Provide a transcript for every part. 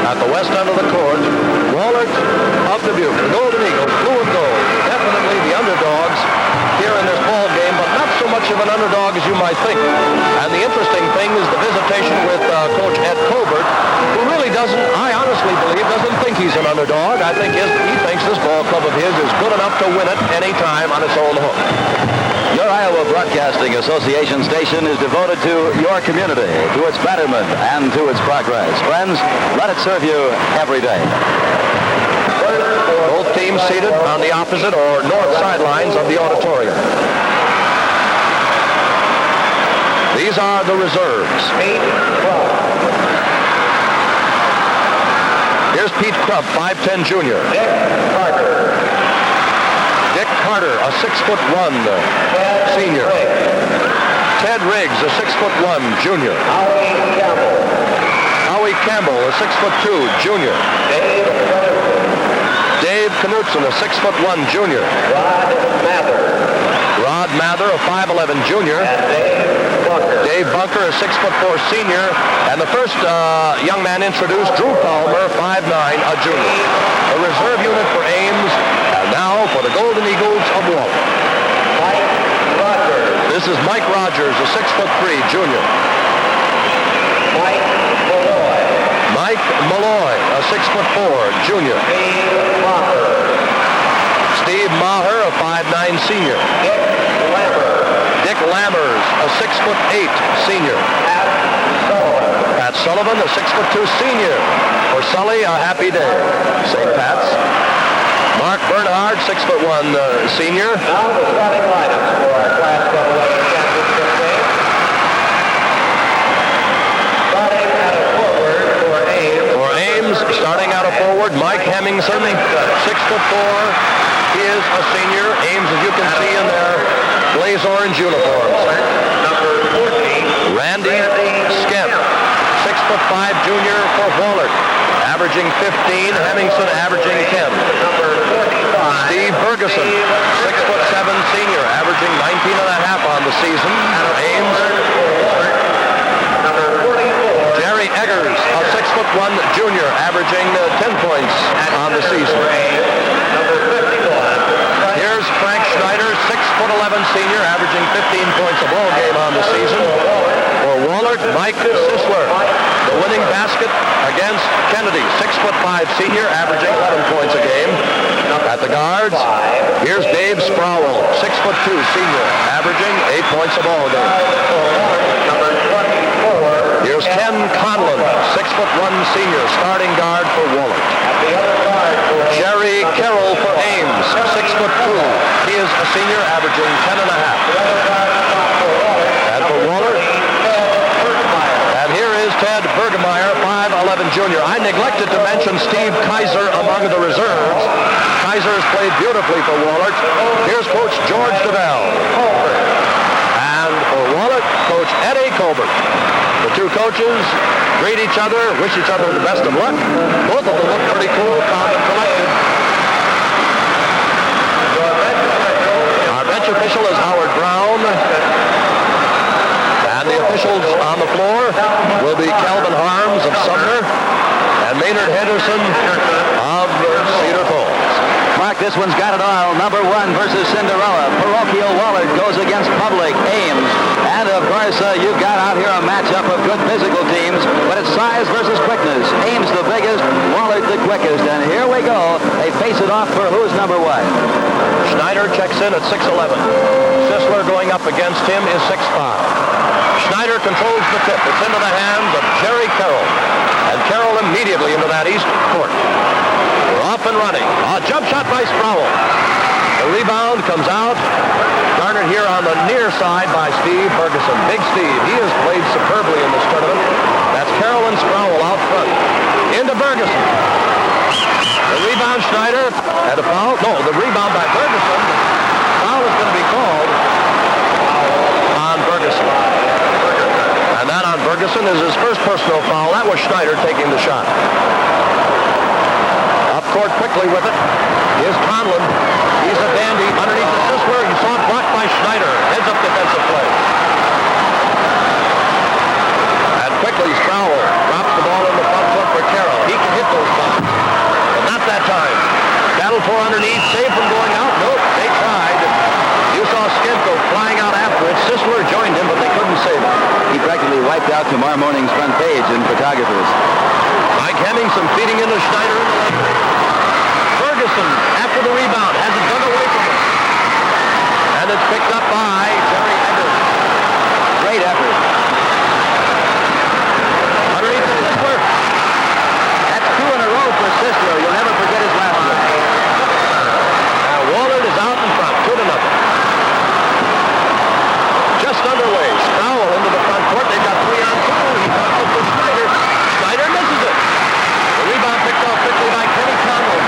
at the west end of the court. Wahlert of Dubuque, the Golden Eagles, blue and gold, definitely the underdogs here in this ball game, but not so much of an underdog as you might think. And the interesting thing is the visitation with Coach Ed Colbert, who really I honestly believe, doesn't think he's an underdog. I think he thinks this ball club of his is good enough to win it any time on its own hook. Your Iowa Broadcasting Association station is devoted to your community, to its betterment, and to its progress. Friends, let it serve you every day. Both teams seated on the opposite or north sidelines of the auditorium. These are the reserves. Here's Pete Krupp, 5'10" junior. Dick Carter, a 6'1" senior. Ted Riggs, a 6'1" junior. Howie Campbell, a 6'2" junior. Dave Knutson, a 6'1" junior. Rod Mather, a 5'11" junior. Dave Bunker, a 6'4" senior. And the first young man introduced, Drew Palmer, 5'9", a junior. A reserve unit for Ames. And now for the Golden Eagles of Wahlert. This is Mike Rogers, a 6'3" junior. Mike Malloy, a 6'4" junior. Steve Maher, a 5'9" senior. Dick Lammers, a 6'8" senior. Pat Sullivan, a 6'2" senior. For Sully, a happy day. St. Pat's. Mark Bernhard, 6'1" senior. Now the starting lineups for our Class AA championship game. Starting at a forward for Ames. For Ames, starting out a forward, Mike Hemmingson, 6'4". He is a senior. Ames, as you can see in their blaze orange uniforms. Number 14. Randy Skemp, 6'5" junior for Wahlert, averaging 15. Hemmingson averaging 10. Number 45. Steve Ferguson, 6'7" senior, averaging 19.5 on the season. Ames. Number 44. Jerry Eggers, a 6'1" junior, averaging 10 points on the season. Number 51. Here's Frank Schneider, 6'11" senior, averaging 15 points a ball game on the season. For Wahlert, Mike Sisler, the winning basket against Kennedy, 6'5" senior, averaging 11 points a game. At the guards, here's Dave Sprowell, 6'2" senior, averaging 8 points a ball game. Number 24. Here's Ken Conlon, 6'1" senior, starting guard for Wahlert. At the other guard for Jerry Carroll for Ames, 6'2". He is a senior, averaging 10.5. And for Wahlert, and here is Ted Bergemeyer, 5'11" junior. I neglected to mention Steve Kaiser among the reserves. Kaiser has played beautifully for Wahlert. Here's Coach George DeVal. And for Wahlert, Coach Eddie Colbert. The two coaches greet each other, wish each other the best of luck. Both of them look pretty cool, calm, and collected. Our bench official is Howard Brown. And the officials on the floor will be Calvin Harms of Sumner and Maynard Henderson of Cedar Falls. Mark, this one's got it all. Number 1 versus Cinderella. Parochial Wahlert goes against Public Ames. And, of course, you've got out here a matchup of good physical teams, but it's size versus quickness. Ames the biggest, Wahlert the quickest. And here we go. They face it off for who's number 1. Schneider checks in at 6'11". Sisler going up against him is 6'5". Schneider controls the tip. It's into the hands of Jerry Carroll. And Carroll immediately into that east court. We're off and running. A jump shot by Sprowell. The rebound comes out. Garnered here on the near side by Steve Ferguson. Big Steve. He has played superbly in this tournament. That's Carroll and Sprowell out front. Into Ferguson. The rebound, Schneider. And a foul. No, the rebound by Ferguson. The foul is going to be called on Ferguson. And that on Ferguson is his first personal foul. That was Schneider taking the shot. Up court quickly with it. Here's Conlon. He's a dandy. Underneath the Sisler. He saw it blocked by Schneider. Heads up defensive play. And quickly Sprowell drops the ball in the front foot for Carroll. He can hit our morning's front page in photographers. Mike Hemmingson feeding into Schneider in the lane. Ferguson, after the rebound, has it dug away from him. And it's picked up by Jerry Eggers. Great effort. Underneath to Sisler. That's 2 in a row for Sisler. You'll never forget his last one. Now Wahlert is out in front, 2-0. Just underway. Sproul into the front court. They've got 3 on 2. He comes up for Schneider. Schneider misses it. The rebound picked off quickly by Kenny Conlon.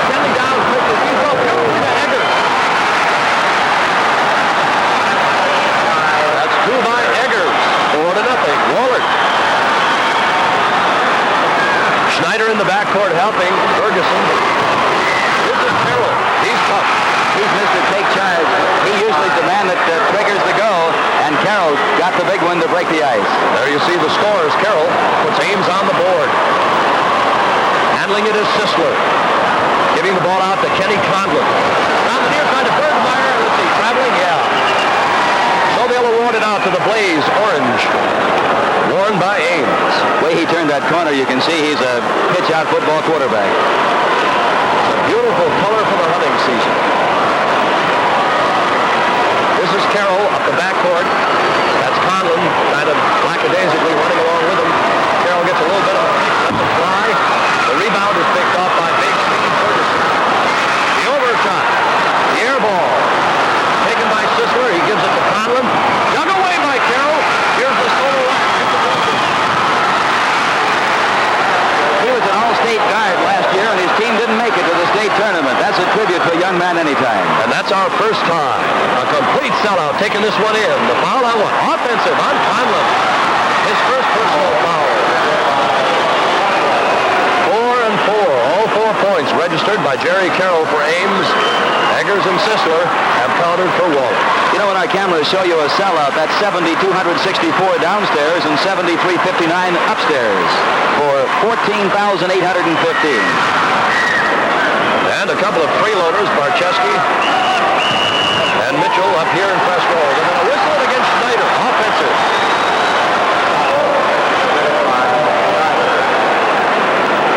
Kenny down quickly. He's off to Eggers. That's 2 by Eggers. 4-0. Wahlert. Schneider in the backcourt helping Ferguson. This is Carroll. He's tough. He's Mr. Take Charge. He usually the man that triggers the go, and Carroll got the big one to break the ice. There you see the scores. Carroll puts Ames on the board. Handling it is Sisler. Giving the ball out to Kenny Conlon. Down the near side to Bergmeyer. Let's see, traveling? Yeah. So they'll award it out to the Blaze Orange. Worn by Ames. The way he turned that corner, you can see he's a pitch-out football quarterback. It's a beautiful color for the hunting season. This is Carroll up the backcourt. That's Conlon, kind of lackadaisically running along with him. Carroll gets a little bit of a fly. The rebound is picked off by big Steve Ferguson. The overshot. The air ball. Taken by Sisler. He gives it to Conlon. Dug away by Carroll. Here's the solo line. He was an all-state guard last year, and his team didn't make it to the state tournament. That's a tribute to a young man anytime. And that's our first time. A complete sellout taking this one in. The foul on one. Offensive on Conlon. His first personal foul. 4 and 4. All 4 points registered by Jerry Carroll for Ames. Eggers and Sisler have countered for Wahlert. You know, when our cameras show you a sellout, that's 7,264 downstairs and 7,359 upstairs for 14,815. And a couple of freeloaders, Barczewski and Mitchell up here in press roll. They're going to whistle it against Schneider. Offensive.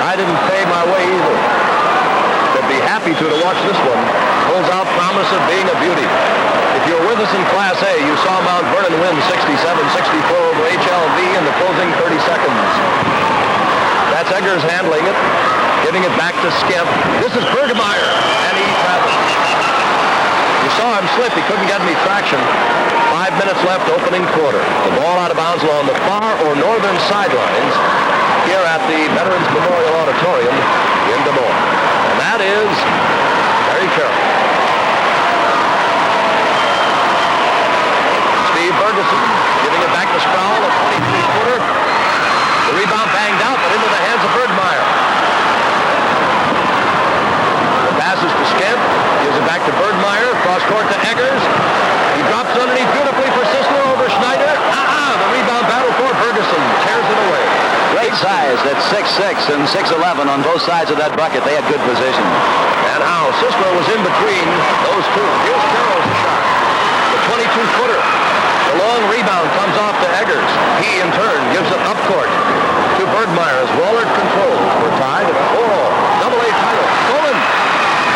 I didn't pay my way either. But be happy to watch this one. Holds out promise of being a beauty. If you were with us in Class A, you saw Mount Vernon win 67-64 over HLV in the closing 30 seconds. That's Eggers handling it, giving it back to Skemp. This is Bergmeyer, and he travels. You saw him slip. He couldn't get any traction. 5 minutes left, opening quarter. The ball out of bounds along the far or northern sidelines here at the Veterans Memorial Auditorium in Des Moines. And that is Jerry Carroll. Steve Ferguson giving it back to Sproul, a 23-footer. The rebound banged out, but into the hands of Bergmeyer. The passes to Skemp, gives it back to Bergmeyer, cross court to Eggers. He drops underneath beautifully for Sisler over Schneider. The rebound battle for Ferguson tears it away. Great size. That's 6'6" and 6'11" on both sides of that bucket. They had good position. And how Sisler was in between those two. Here's Carroll's shot. The 22-footer. The long rebound comes off to Eggers. He, in turn, gives it up court to Bergmeyer as Wahlert controls. We're tied at 4. Double-A title. Stolen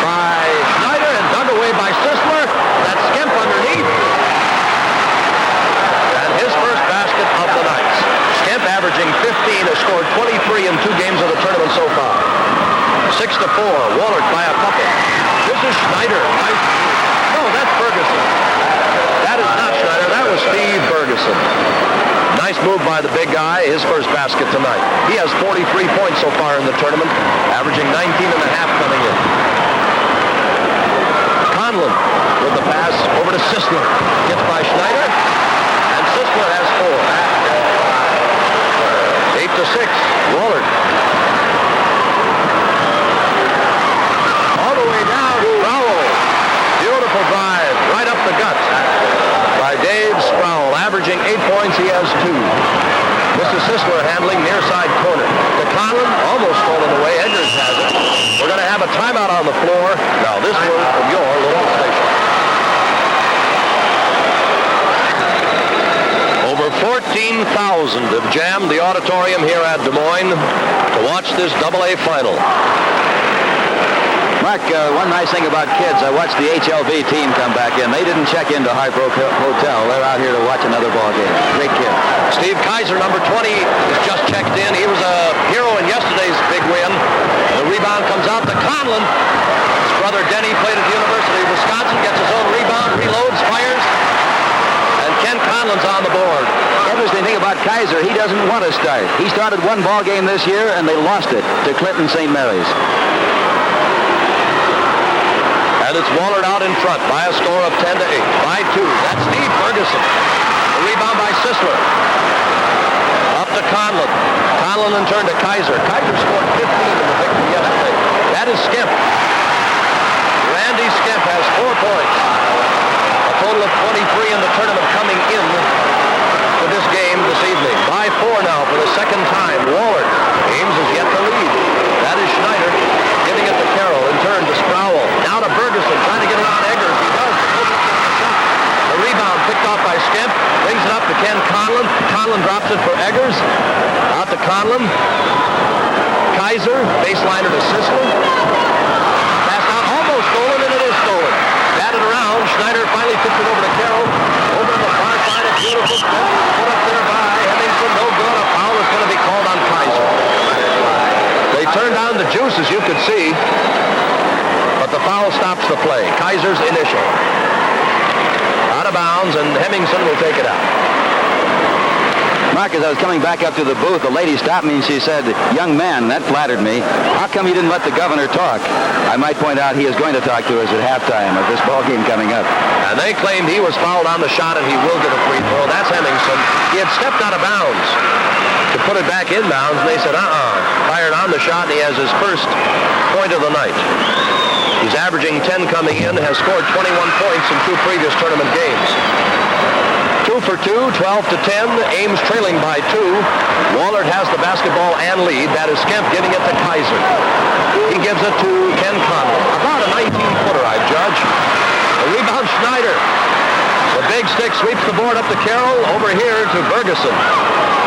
by Schneider and dug away by Sisler. That's Skemp underneath. And his first basket of the night. Skemp averaging 15 has scored 23 in 2 games of the tournament so far. 6-4. Wahlert by a couple. This is Schneider. Nice. No, that's Ferguson. That is not Schneider. That was Steve Ferguson. Nice move by the big guy. His first basket tonight. He has 43 points so far in the tournament, averaging 19 and a half coming in. Conlon with the pass over to Sisler. Gets by Schneider. And Sisler has 4. 8-6. Wahlert. All the way down. Sproul. Beautiful drive. Right up the gut by Dave Sproul. Averaging 8 points. He has 2. This is Sisler handling near side corner. To Conlon. Almost stolen away. Eggers has it. We're going to have a timeout on the floor. Now this one from your local station. Over 14 10,000 have jammed the auditorium here at Des Moines to watch this AA final. Mark, one nice thing about kids, I watched the HLV team come back in. They didn't check into Heartbrook Hotel. They're out here to watch another ball game. Great kids. Steve Kaiser, number 20, is just checked in. He was a hero in yesterday's big win. The rebound comes out to Conlon. His brother Denny played at the University of Wisconsin, gets his own rebound, reloads, fires, and Ken Conlon's on the board. Interesting thing about Kaiser, he doesn't want to start. He started one ball game this year, and they lost it to Clinton St. Mary's. And it's Wahlert out in front by a score of 10-8. By 2. That's Steve Ferguson. The rebound by Sisler. Up to Conlon. Conlon in turn to Kaiser. Kaiser scored 15 in the victory yesterday. That is Skemp. Randy Skemp has 4 points. A total of 23 in the tournament coming in to this game this evening. By 4 now for the second time. Wahlert. Ames is yet to lead. That is Schneider giving it to Carroll. In turn to Sproul. Now to Ferguson, trying to get around Eggers. He does. The rebound picked off by Skemp. Brings it up to Ken Conlon. Conlon drops it for Eggers. Out to Conlon. Kaiser, baseliner to Sisler. Passed out, almost stolen, and it is stolen. Batted around. Schneider finally tipped it over to Carroll. Over to the far side. A beautiful put up there by Hemmingson. No good. A foul is going to be called on Kaiser. They turned down the juice, as you could see. But the foul stops the play. Kaiser's initial. Out of bounds, and Hemmingson will take it out. Mark, as I was coming back up to the booth, the lady stopped me and she said, "Young man," that flattered me, "how come you didn't let the governor talk?" I might point out he is going to talk to us at halftime of this ball game coming up. And they claimed he was fouled on the shot and he will get a free throw. That's Hemmingson. He had stepped out of bounds to put it back in bounds, and they said, fired on the shot, and he has his first point of the night. He's averaging 10 coming in, has scored 21 points in 2 previous tournament games. 2 for 2, 12-10. Ames trailing by 2. Wahlert has the basketball and lead. That is Skemp giving it to Kaiser. He gives it to Ken Conlon. About a 19-footer, I judge. The rebound, Schneider. The big stick sweeps the board up to Carroll. Over here to Ferguson.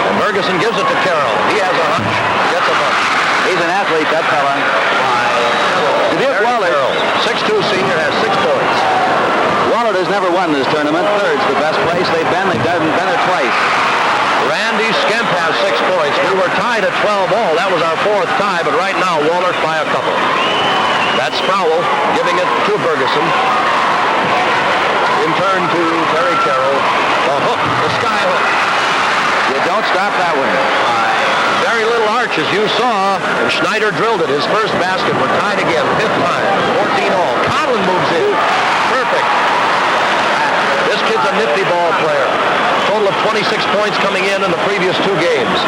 And Ferguson gives it to Carroll. He has a hunch. Gets a bunch. He's an athlete, that fella. Dubuque Wahlert, 6'2 senior, has 6 points. Wahlert has never won this tournament. Third's the best place they've been. They've been there twice. Randy Skemp has 6 points. We were tied at 12 all. That was our 4th tie, but right now Wahlert by a couple. That's Sproul giving it to Ferguson. In turn to Terry Carroll. The hook, the sky hook. You don't stop that one. Very little arch, as you saw, and Schneider drilled it. His first basket. We're tied again, 5th time, 14 all. Conlon moves in. Perfect. This kid's a nifty ball player. Total of 26 points coming in the previous 2 games.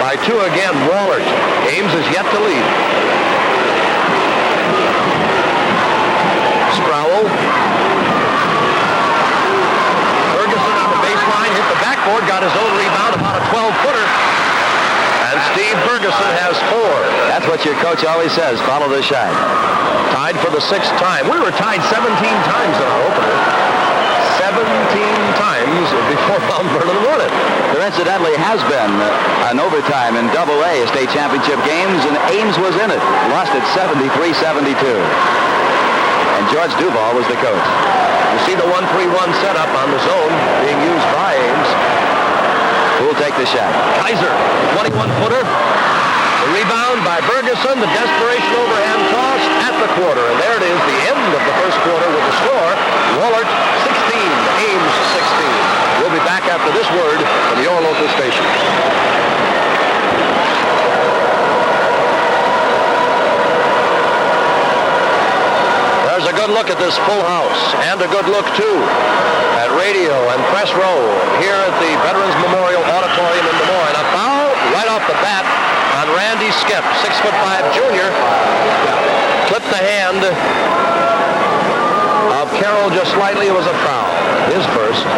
By 2 again, Wahlert. Ames is yet to lead. Sproul. Ferguson on the baseline, hit the backboard, got his own rebound, about a 12-footer. And Steve Ferguson has 4. That's what your coach always says, follow the shot. Tied for the 6th time. We were tied 17 times in our opener. 17 times before Mount Vernon won it. There incidentally has been an overtime in AA state championship games, and Ames was in it. Lost it 73-72. And George Duval was the coach. You see the 1-3-1 setup on the zone being used by Ames. Who'll take the shot? Kaiser, 21-footer. The rebound by Ferguson. The desperation overhand toss at the quarter. And there it is, the end of the first quarter with the score. Wahlert 16, Ames 16. We'll be back after this word from your local station. There's a good look at this full house, and a good look, too, at radio and press row here at the Veterans Memorial Auditorium in Des Moines. A foul right off the bat on Randy Skemp, 6'5" junior. Clipped the hand of Carroll just slightly. It was a foul. His first.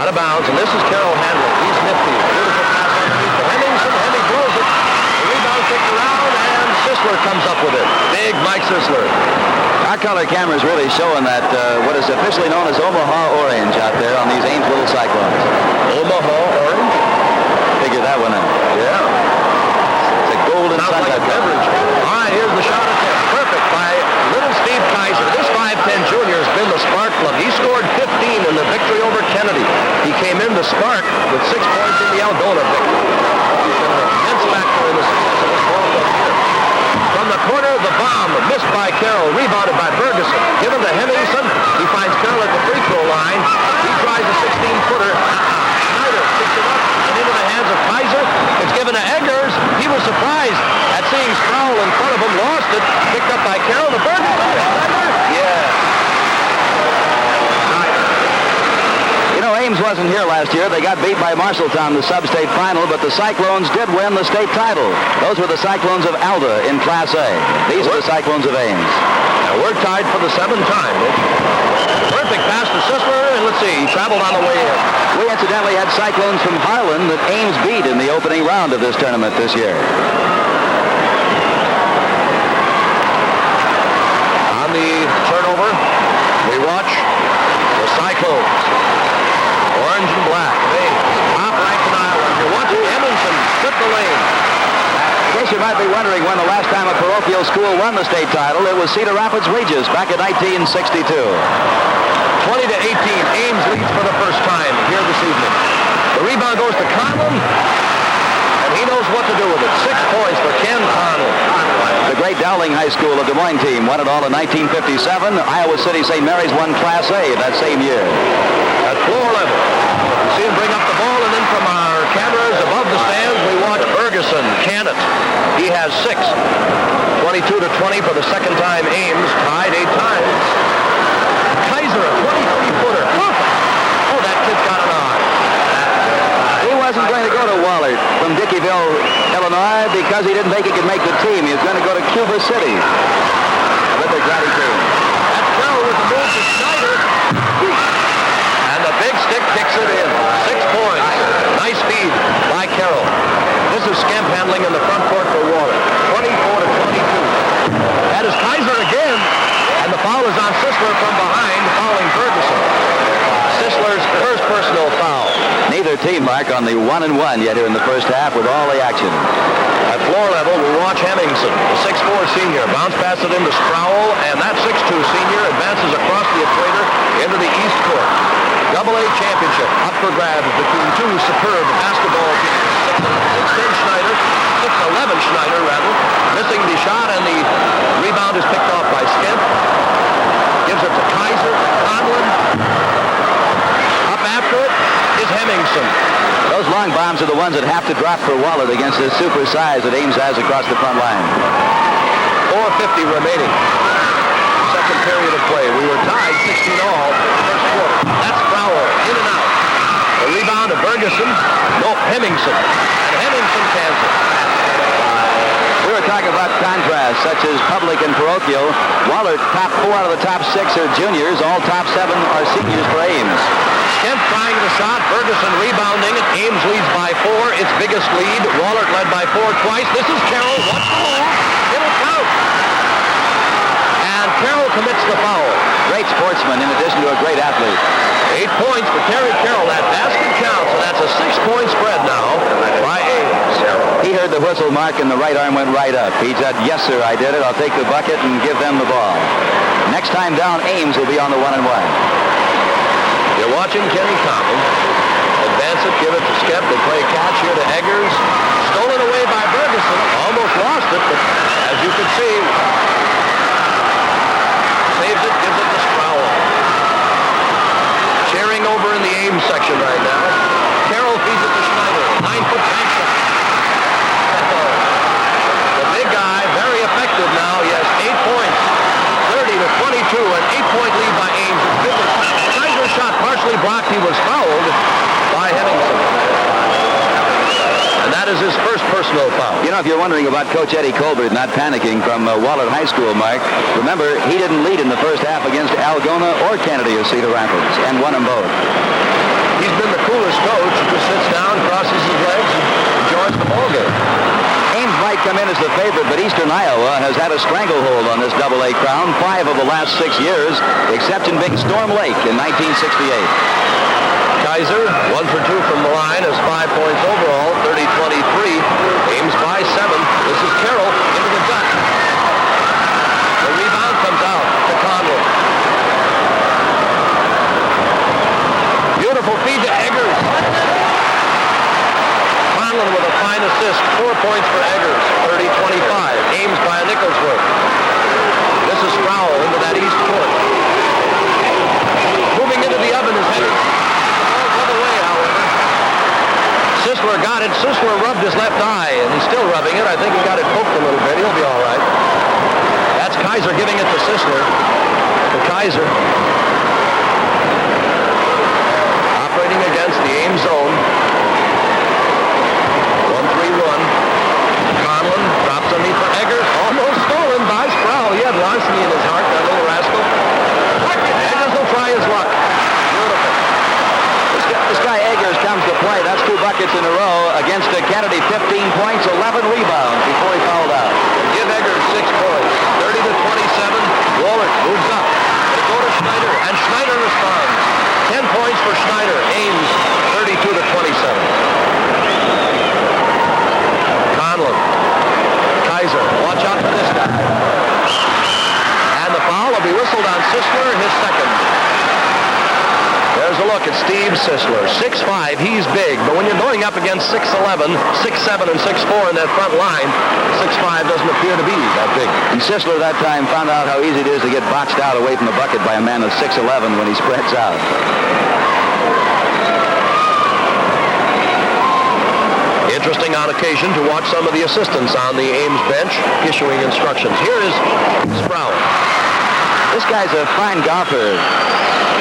Out of bounds, and this is Carroll handling. He's nifty. Beautiful pass underneath to Hemmingson. Hemming throws it. The rebound kicked around, and Sisler comes up with it. Big Mike Sisler. Our color cameras really showing that what is officially known as Omaha orange out there on these Ames little Cyclones. Omaha orange? Figure that one out. Yeah. It's a golden Sounds like a sunset. beverage. All right, here's the shot attempt. Perfect by little Steve Kaiser. This 5'10 junior has been the spark plug. He scored 15 in the victory over Kennedy. He came in to spark with 6 points in the Algona victory. He's been an immense factor in this ball club here. From the corner, the bomb missed by Carroll, rebounded by Ferguson. Given to Henningsen. He finds Carroll at the free throw line. He tries a 16-footer. Schneider picks it up and into the hands of Kaiser. It's given to Eggers. He was surprised at seeing Sproul in front of him. Lost it. Picked up by Carroll. The Ferguson. Yeah. You know, Ames wasn't here last year. They got beat by Marshalltown in the sub-state final, but the Cyclones did win the state title. Those were the Cyclones of Alda in Class A. These are the Cyclones of Ames. Now we're tied for the 7th time. Perfect pass to Sisler, and let's see, he traveled on the way in. We incidentally had Cyclones from Harlan that Ames beat in the opening round of this tournament this year. On the turnover, we watch the Cyclones. Orange and black. They top ranked in Iowa. You're watching Henningsen split the lane. I guess you might be wondering when the last time a parochial school won the state title. It was Cedar Rapids Regis back in 1962. 20-18. Ames leads for the first time here this evening. The rebound goes to Conlon, and he knows what to do with it. 6 points for Ken Conlon. The great Dowling High School of Des Moines team won it all in 1957. Iowa City St. Mary's won Class A that same year. At floor level, we see him bring up the ball, and then from our cameras above the stands, we watch Ferguson can it. He has 6. 22-20 for the second time. Ames tied 8 times. Kaiser, a 23-footer. Oh, that kid's got an eye. He wasn't going to go to Wahlert from Dickeyville, Illinois, because he didn't think he could make the team. He was going to go to Cuba City. But the karate team. That's Carroll with the move to Schneider. And the big stick kicks it in. 6 points. Nice feed by Carroll. This is scamp handling in the front court for Wahlert. 24-22. That is Kaiser again. And the foul is on Sisler from behind, fouling Ferguson. Sisler's first personal foul. Neither team, Mark, on the 1-1 yet here in the first half with all the action. At floor level, we watch Henningsen, the 6'4 senior. Bounce pass it into Sproul, and that 6'2 senior advances across the equator into the East Court. AA championship up for grabs between 2 superb basketball teams. 6'10 Schneider, 6'11 Schneider, rather. Missing the shot, and the rebound is picked off by Skent. Gives it to Kaiser. Conlon. Up after it is Henningsen. Those long bombs are the ones that have to drop for Wahlert against the super size that Ames has across the front line. 4:50 remaining. Second period of play. We were tied 16-all first quarter. That's Brower in and out. The rebound to Ferguson. No, Henningsen. And Henningsen cancels. We were talking about contrasts such as public and parochial. Wahlert, top 4 out of the top 6 are juniors. All top 7 are seniors for Ames. Kemp trying the shot. Ferguson rebounding it. Ames leads by 4. Its biggest lead. Wahlert led by 4 twice. This is Carroll. Watch the move. It'll count. And Carroll commits the foul. Great sportsman in addition to a great athlete. 8 points for Terry Carroll. That basket counts, and that's a 6-point spread now by Ames. He heard the whistle, Mark, and the right arm went right up. He said, yes, sir, I did it. I'll take the bucket and give them the ball. Next time down, Ames will be on the 1-1. You're watching Kenny Conlon. Advance it, give it to Skep. They play catch here to Eggers. Stolen away by Ferguson. Almost lost it, but as you can see, saves it, gives it to Sproul. Cheering over in the Ames section right now. Carroll feeds it to Schneider. 9-foot bank shot. The big guy, very effective now. He has 8 points. 30-22, an 8-point lead by Ames. Schneider's shot partially blocked. He was fouled by Henningsen. And that is his first personal foul. You know, if you're wondering about Coach Eddie Colbert not panicking from Wahlert High School, Mark, remember, he didn't lead in the first half against Algona or Kennedy of Cedar Rapids, and won them both. He's been the coolest coach. He just sits down, crosses his legs, and enjoys the ballgame. Ames might might come in as the favorite, but Eastern Iowa has had a stranglehold on this Double-A crown 5 of the last 6 years, the exception being Storm Lake in 1968. Kaiser, 1 for 2 from the line, has 5 points overall, 30-23. Ames by 7. This is Carroll into the gut. The rebound comes out to Conlon. Beautiful feed to Eggers. Conlon with a fine assist, 4 points for Eggers, 30-25. Ames by a nickel's worth. This is Sproul into that east court. Moving into the oven is Eggers. Sisler got it. Sisler rubbed his left eye, and he's still rubbing it. I think he got it poked a little bit. He'll be all right. That's Kaiser giving it to Sisler. To Kaiser. Operating against the Ames zone. 1-3 run. Conlon drops underneath for Eggers. Almost stolen by Sproul. He had larceny in his heart, that little rascal. Eggers will try his luck. This guy Eggers comes to play. That's 2 buckets in a row against Kennedy. 15 points, 11 rebounds before he fouled out. Give Eggers 6 points. 30-27. Wahlert moves up. They go to Schneider, and Schneider responds. 10 points for Schneider. Ames 32-27. Conlon. Kaiser. Watch out for this guy. And the foul will be whistled on Sisler, his second. There's a look at Steve Sisler. 6'5", he's big, but when you're going up against 6'11", 6'7", and 6'4" in that front line, 6'5" doesn't appear to be that big. And Sisler that time found out how easy it is to get boxed out away from the bucket by a man of 6'11" when he spreads out. Interesting on occasion to watch some of the assistants on the Ames bench issuing instructions. Here is Sproul. This guy's a fine golfer.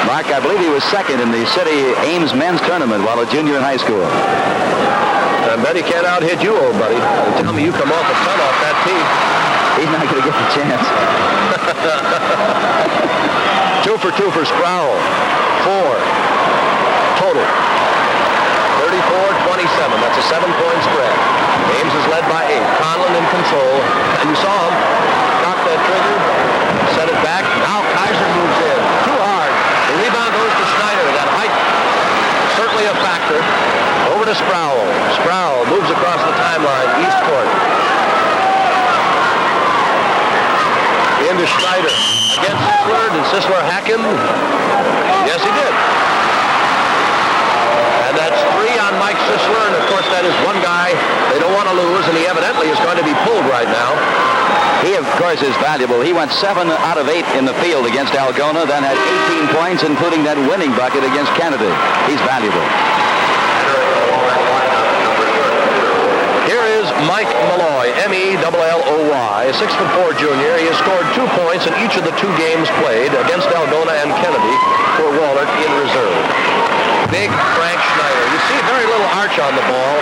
Mark, I believe he was second in the city Ames men's tournament while a junior in high school. I bet he can't out-hit you, old buddy. Tell me you come off a ton off that tee. He's not going to get the chance. 2 for 2 for Sproul. 4 total. 34-27. That's a 7-point spread. Ames is led by 8. Conlon in control. And you saw him cock that trigger, set it back. Now Kaiser moves in. Too hard. The rebound goes to Schneider. That height, certainly a factor. Over to Sproul. Sproul moves across the timeline, east court. Into Schneider. Against Sisler. Did Sisler hack him? Yes, he did. And that's 3 on Mike Sisler. And, of course, that is one guy they don't want to lose, and he evidently is going to be pulled right now. He, of course, is valuable. He went 7 out of 8 in the field against Algona, then had 18 points, including that winning bucket against Kennedy. He's valuable. Here is Mike Malloy, M-E-L-L-O-Y, 6'4" junior. He has scored 2 points in each of the 2 games played against Algona and Kennedy for Wahlert in reserve. Big Frank Schneider. You see very little arch on the ball.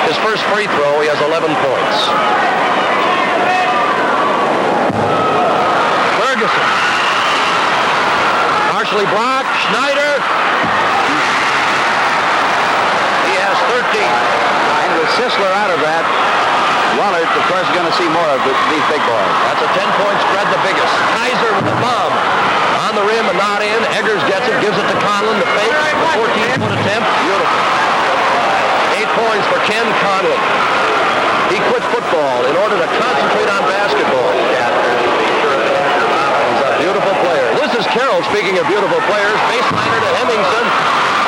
His first free throw, he has 11 points. Ferguson. Partially blocked. Schneider. He has 13. And with Sisler out of that, Wahlert, of course, is going to see more of these big boys. That's a 10-point spread, the biggest. Kaiser with the bomb. On the rim and not in. Eggers gets it, gives it to Conlon. The fake, the 14-foot attempt. Beautiful. 8 points for Ken Conlon. He quit football in order to concentrate on basketball. He's a beautiful player. This is Carroll, speaking of beautiful players. Baseliner to Hemmingson.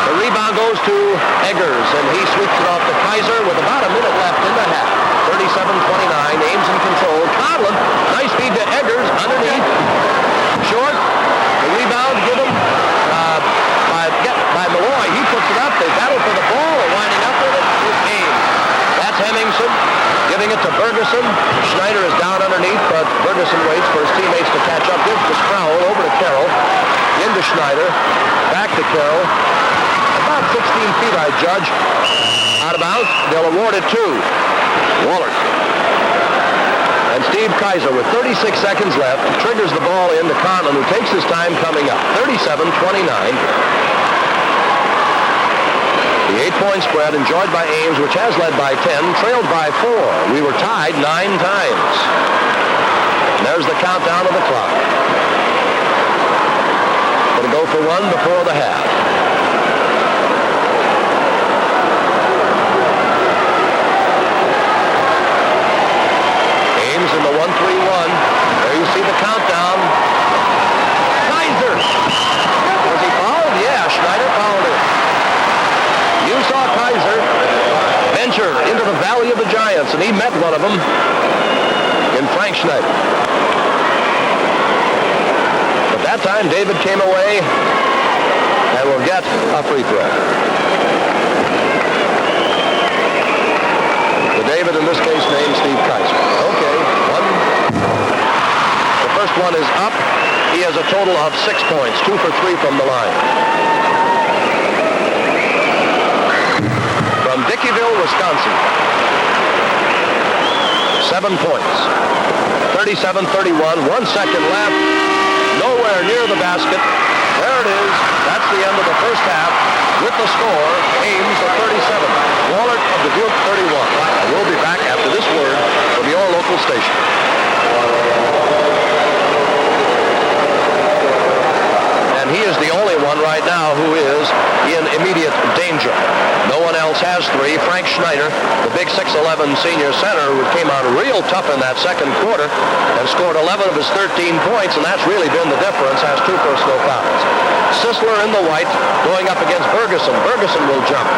The rebound goes to Eggers, and he sweeps it off to Kaiser with about a minute left in the half. 37-29. Ames in control. Conlon, nice feed to Eggers underneath. Short. The rebound given by Malloy. He puts it up. They battle for the ball. And winding up with it is Ames. That's Hemmingson giving it to Ferguson. Schneider is down underneath, but Ferguson waits for his teammates to catch up. Gives to Sproul over to Carroll. Into Schneider. Back to Carroll. About 16 feet, I judge. Out of bounds. They'll award it to Wahlert. And Steve Kaiser, with 36 seconds left, triggers the ball into Conlon, who takes his time coming up. 37-29. The 8-point spread enjoyed by Ames, which has led by 10, trailed by 4. We were tied 9 times. And there's the countdown of the clock. Going to go for one before the half. Ames in the 1-3-1. There you see the countdown. Kaiser. Was he fouled? Yeah, Schneider fouled him. You saw Kaiser venture into the Valley of the Giants, and he met one of them in Frank Schneider. But that time, David came away and will get a free throw. The David, in this case, named Steve Kaiser. Okay, one. The first one is up. He has a total of 6 points, 2 for 3 from the line. From Dickeyville, Wisconsin. 7 points. 37-31, 1 second left. Nowhere near the basket. There it is. That's the end of the first half. With the score, Ames at 37. Wahlert of Dubuque 31. And we'll be back after this word from your local station. And he is the only one right now who is in immediate danger. No one else has 3. Frank Schneider, the big 6'11 senior center, who came out real tough in that second quarter and scored 11 of his 13 points, and that's really been the difference, has 2 personal fouls. Sisler in the white going up against Bergeson. Bergeson will jump.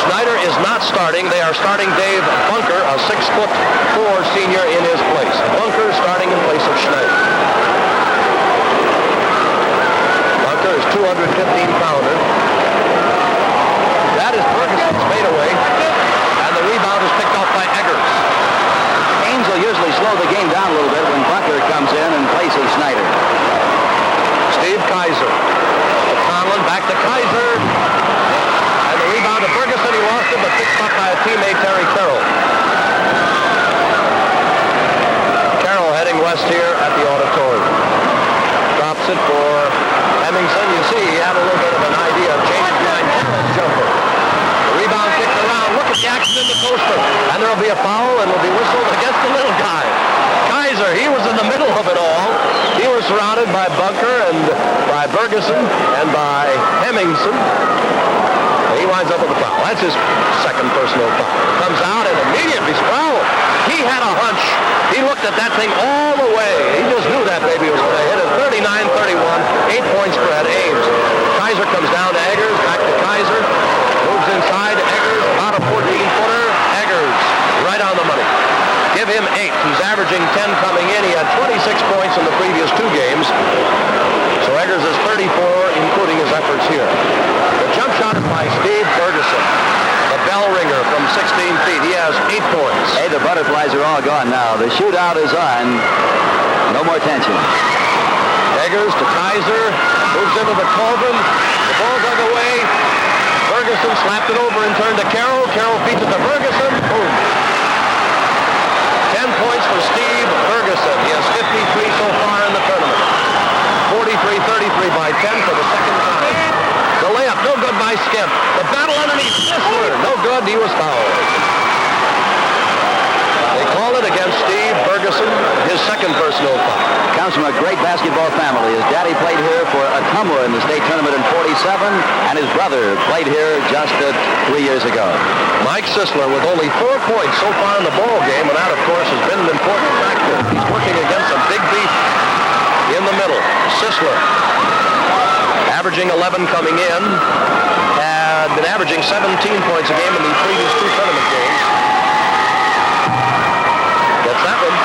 Schneider is not starting. They are starting Dave Bunker, a 6'4" senior, in his place. Bunker starting in place of Schneider. Bunker is 215-pounder. That is Bergeson's fadeaway, and the rebound is picked off by Eggers. Ames will usually slow the game down a little bit when Bunker comes in places Schneider. Steve Kaiser. To Conlon, back to Kaiser. And the rebound to Bergeson. He lost it, but picked up by a teammate, Terry Carroll. Carroll heading west here at the auditorium. Drops it for Hemmingson. You see, he had a little bit of an idea of changing line. Jumper. The rebound kicked around. Look at the action in the poster. And there will be a foul and will be whistled against the little guy. Kaiser, he was in the middle of it all. He was surrounded by Bunker and by Bergeson and by Hemmingson. And he winds up with a foul. That's his second personal foul. Comes out and immediately Sproul. He had a hunch. He looked at that thing all the way. He just knew that baby was going to hit it. 39-31, 8-point spread. Ames. Kaiser comes down to Eggers. Back to Kaiser. Moves inside. Eggers. About a 14-footer. Eggers. Right on the money. Give him 8. He's averaging 10 coming in. He had 26 points in the previous 2 games. So Eggers is 34, including his efforts here. The jump shot is by Steve Bergeson. The bell ringer from 16 feet. He has 8 points. Hey, the butterflies are all gone now. The shootout is on. No more tension. Eggers to Kaiser. Moves into the Colvin. The ball dug away. Bergeson slapped it over and turned to Carroll. Carroll feeds it to Bergeson. Boom. 10 points for Steve Bergeson. He has 53 so far in the tournament. 43-33 by 10 for the second time. The layup, no good by Skip. The battle underneath Sisler, no good. He was fouled. They call it against Steve Bergeson, his second personal foul. Comes from a great basketball family. His daddy played here for Ottumwa in the state tournament in 47, and his brother played here just 3 years ago. Mike Sisler with only 4 points so far in the ball game, and that, of course, has been an important factor. He's working against a big beat in the middle. Sisler, averaging 11 coming in, had been averaging 17 points a game in the previous 2 tournament games. Gets that one.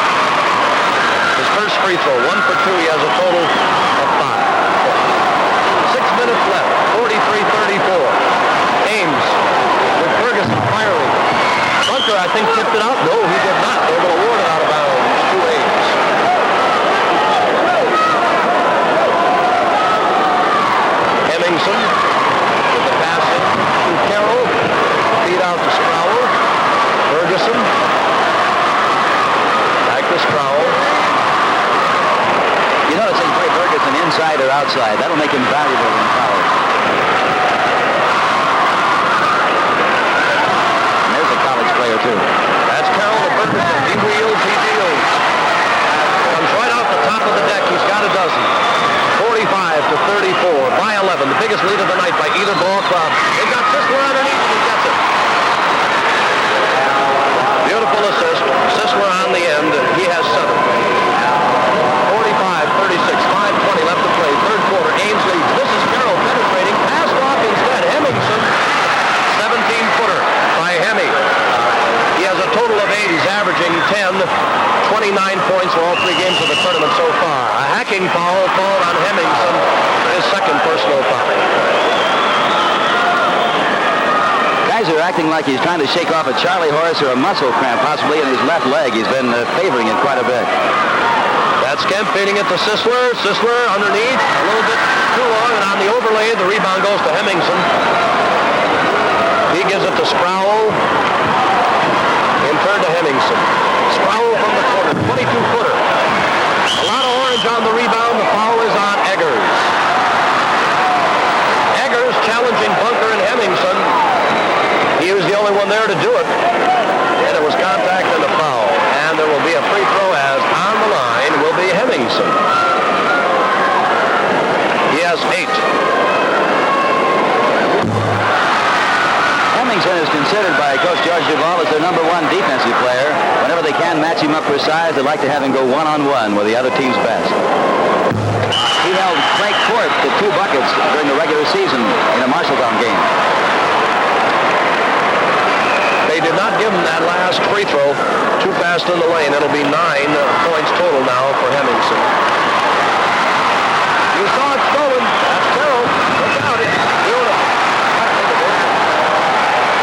His first free throw, 1 for 2. He has a total of 5. 6 minutes left, 43-34. Ames with Bergeson firing. Bunker, I think, tipped it out. No, he did not. They will award it out of bounds to Ames. Hemmingson with the pass in to Carroll. Feed out to Sproul. Bergeson. Back to Sproul. You notice they play Bergeson inside or outside. That'll make him valuable in college. for all 3 games of the tournament so far. A hacking foul called on Hemmingson for his second personal foul. Kaiser acting like he's trying to shake off a Charlie horse or a muscle cramp, possibly in his left leg. He's been favoring it quite a bit. That's Kemp feeding it to Sisler. Sisler underneath, a little bit too long, and on the overlay, the rebound goes to Hemmingson. He gives it to Sproul. In turn to Hemmingson. Sproul from the corner, 22-footer. A lot of orange on the rebound. The foul is on Eggers. Eggers challenging Bunker and Hemmingson. He was the only one there to do it. And it was contact and a foul. And there will be a free throw as on the line will be Hemmingson. He has 8. Hemmingson is considered by Coach George Duval as their number 1 defensive player. Whenever they can match him up for size, they like to have him go one-on-one with the other team's best. He held Frank Court to 2 buckets during the regular season in a Marshalltown game. They did not give him that last free throw. Too fast in the lane. It'll be 9 points total now for Hemmingson. You saw it stolen. That's Carroll. Look out. It's beautiful.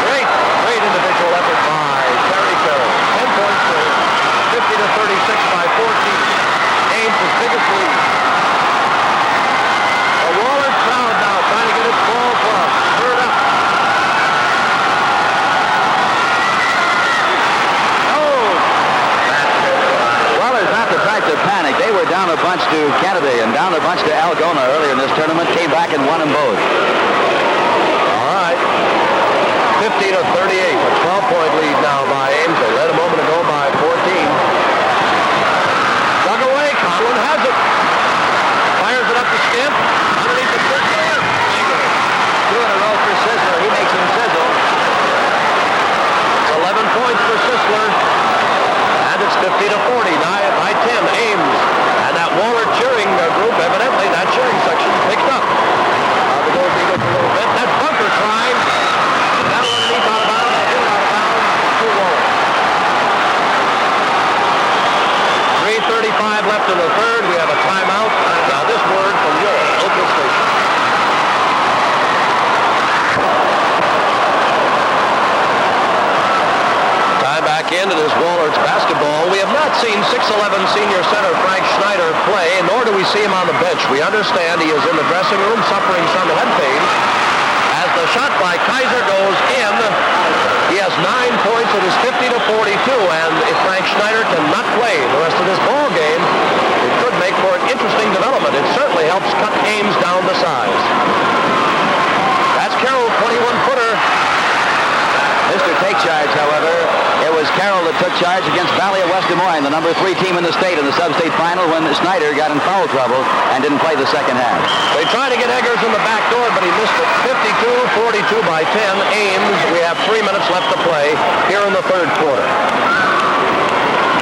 Great individual effort by Terry Carroll. 10 points for him. 50-36 by 14. Ames' biggest lead. A Wahlert crowd now trying to get its ball club. Stirred up. To panic. They were down a bunch to Kennedy and down a bunch to Algona earlier in this tournament, came back and won them both. All right. 50-38. A 12-point lead now by Ames. They led a moment ago by 14. Dug away. Conlon has it. Fires it up to Stimp. Underneath the Sisler. 2 in a row for Sisler. He makes him sizzle. 11 points for Sisler. And it's 50-40. By 10, Ames. And that Wahlert cheering group, evidently, that cheering section picked up. The goal beat up a little bit. That Bunker trying. That'll underneath out of bounds. Out of bounds to Wahlert. 3:35 left in the third. We have a timeout. Now this word from your local station. Back in. It is Wahlert's basketball. We have not seen 6'11 senior center Frank Schneider play, nor do we see him on the bench. We understand he is in the dressing room suffering some head pain. As the shot by Kaiser goes in, he has 9 points. It is 50-42, and if Frank Schneider cannot play the rest of this ball game, it could make for an interesting development. It certainly helps cut Ames down the size. That's Carroll, 21-footer. Mr. Take Charge, however, it was Carroll that took charge against Valley of West Des Moines, the number 3 team in the state in the sub-state final when Schneider got in foul trouble and didn't play the second half. They tried to get Eggers in the back door, but he missed it. 52-42 by 10. Ames, we have 3 minutes left to play here in the third quarter.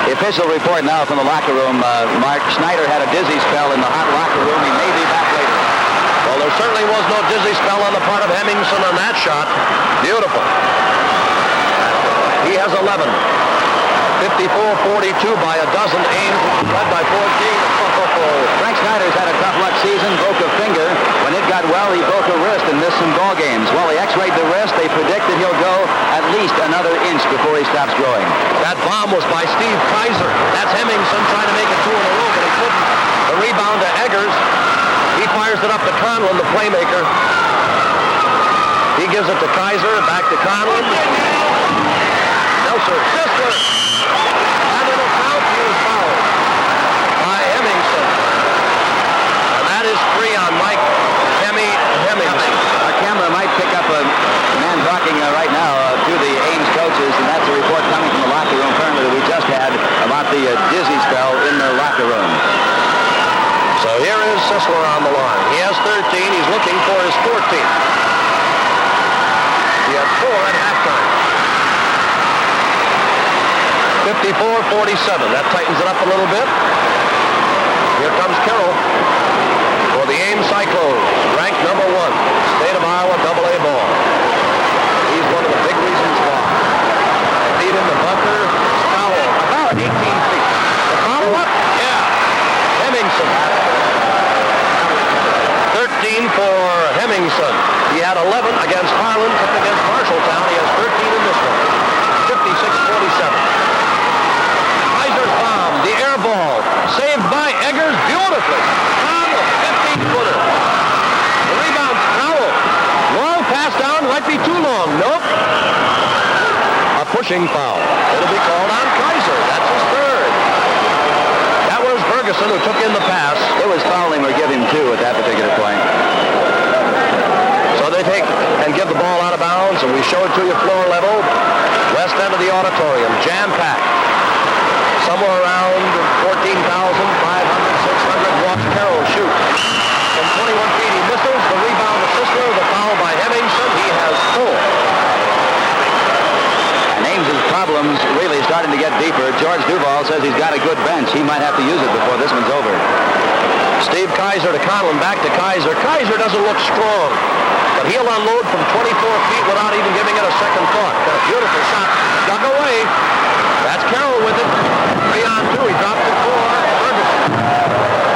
The official report now from the locker room, Mark, Schneider had a dizzy spell in the hot locker room. He may be back later. Well, there certainly was no dizzy spell on the part of Hemmingson on that shot. Beautiful. He has 11. 54-42 by a dozen. Ames led by 14. Frank Schneider's had a tough luck season, broke a finger. When it got well, he broke a wrist and missed some ball games. Well, they x-rayed the wrist. They predict that he'll go at least another inch before he stops growing. That bomb was by Steve Kaiser. That's Hemmingson trying to make it 2 in a row, but he couldn't. The rebound to Eggers. He fires it up to Conlon, the playmaker. He gives it to Kaiser, back to Conlon. Nelson, Sisler. And it'll count. He was fouled by Hemmingson. And that is 3 on Mike Hemmingson. Our camera might pick up a man talking right now to the Ames coaches, and that's a report coming from the locker room apparently that we just had about the dizzy spell in the locker room. So here is Sisler on the line. He has 13. He's looking for his 14th. He had 4 at halftime. 54-47. That tightens it up a little bit. Here comes Carroll for the Ames Cyclones, ranked number 1. State of Iowa AA ball. He's one of the big reasons why. Beat him the Bunker. Foul about 18 feet. The follow-up. pushing foul. It'll be called on Kaiser. That's his third. That was Ferguson who took in the pass. It was fouling or give him two at that particular point. So they take and give the ball out of bounds, and we show it to you floor level. West end of the auditorium, jam-packed. Somewhere around 14,500, 600. Watch Carroll shoot. From 21 feet, he misses. The rebound to Sisler. The foul by Hemmingson. He has 4. And Ames's problems really starting to get deeper. George Duval says he's got a good bench. He might have to use it before this one's over. Steve Kaiser to Conlon, back to Kaiser. Kaiser doesn't look strong, but he'll unload from 24 feet without even giving it a second thought. Got a beautiful shot. Dug away. That's Carroll with it. 3 on 2. He dropped it 4. Ferguson.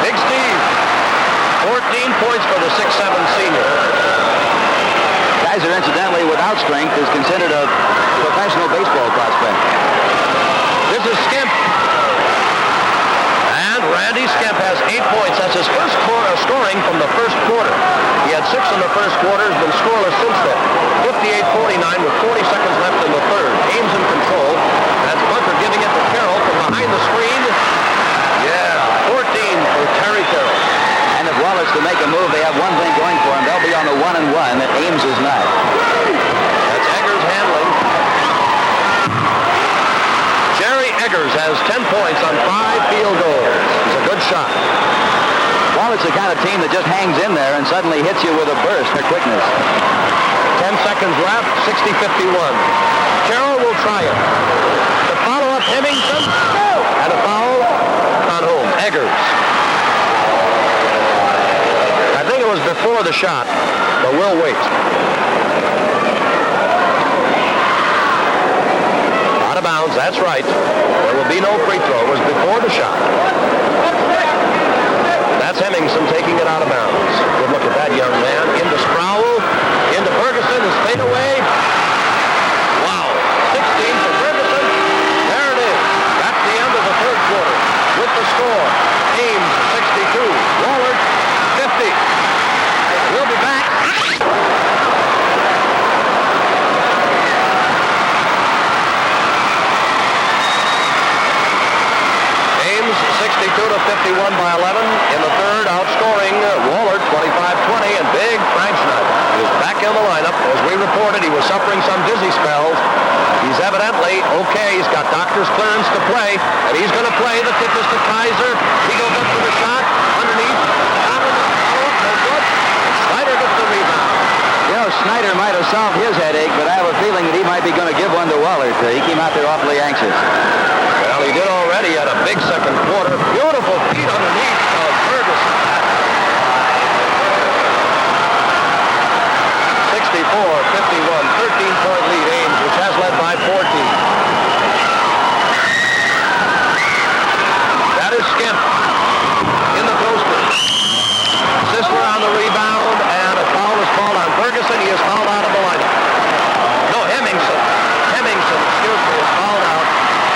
Big Steve. 14 points for the 6'7" senior. Kaiser, incidentally, without strength, is considered a professional baseball prospect. This is Skemp. And Randy Skemp has 8 points. That's his first scoring from the first quarter. He had 6 in the first quarter, has been scoreless since then. 58-49 with 40 seconds left in the third. Ames in control. That's Bunker giving it to Carroll from behind the screen. Yeah, 14 for Terry Carroll. And if Wahlert's to make a move, they have one thing going for them. They'll be on the 1-1, and Ames is not. That's Eggers handling. Jerry Eggers has 10 points on 5 field goals. He's a good shot. Wahlert's the kind of team that just hangs in there and suddenly hits you with a burst of quickness. 10 seconds left, 60-51. Carroll will try it. The follow-up, Hemmingson. And a foul on whom? Eggers. I think it was before the shot, but we'll wait. Out of bounds, that's right. There will be no free throw. It was before the shot. That's Hemmingson taking it out of bounds. Good look at that young man. Into Sproul. Into Ferguson. His fade away. Wow. 16 for Ferguson. There it is. That's the end of the third quarter. With the score. Ames 62. Wahlert 50. We'll be back. Ames 62-51 by 11 in the third, outscoring Wahlert 25-20, and big Frank Schneider is back in the lineup. As we reported, he was suffering some dizzy spells. He's evidently okay. He's got doctor's clearance to play, and he's going to play. The tip is to Kaiser. He goes up for the shot underneath. No good. Schneider gets the rebound. You know, Schneider might have solved his headache, but I have a feeling that he might be going to give one to Wahlert. He came out there awfully anxious. Well, he did already. Had a big second quarter. Beautiful feet underneath of Ferguson. 64-51, 13-point lead Ames, which has led by 14. That is Skemp in the poster. Sisler on the rebound, and a foul is called on Ferguson. He is fouled out of the lineup. No, Hemmingson. Hemmingson, excuse me, is fouled out.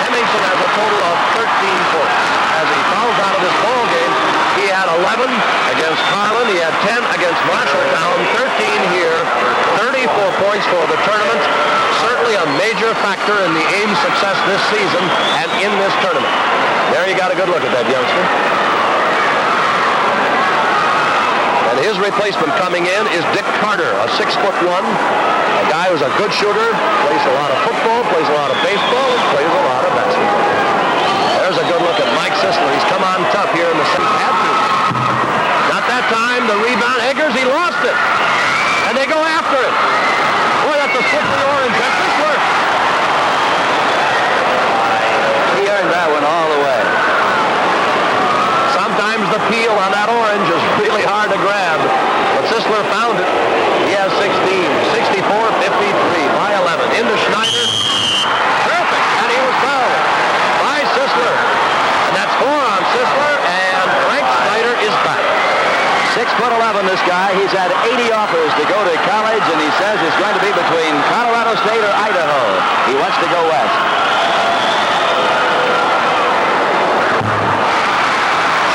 Hemmingson has a total of 13 points. As he fouls out of this ball game, he had 11 against Carlin. He had 10 against Marshalltown. 13 here. 34 points for the tournament. Certainly a major factor in the Ames success this season and in this tournament. There you got a good look at that youngster. And his replacement coming in is Dick Carter, a 6'1", a guy who's a good shooter, plays a lot of football, plays a lot of baseball, and plays a lot of basketball. There's a good look at Mike Sisler. He's come on tough here in the second half. Not that time. The rebound. Eggers, he lost it. And they go after it. Boy, that's a slippery orange. That's Sisler. He earned that one all the way. Sometimes the peel on that orange is really hard to grab. But Sisler found it. He has 16. 64-53 by 11. Into Schneider. Perfect. And he was fouled by Sisler. And that's 4 on Sisler. And Frank Schneider is back. 6'11", this guy. He's had 80 offers to go to college, and he says it's going to be between Colorado State or Idaho. He wants to go west.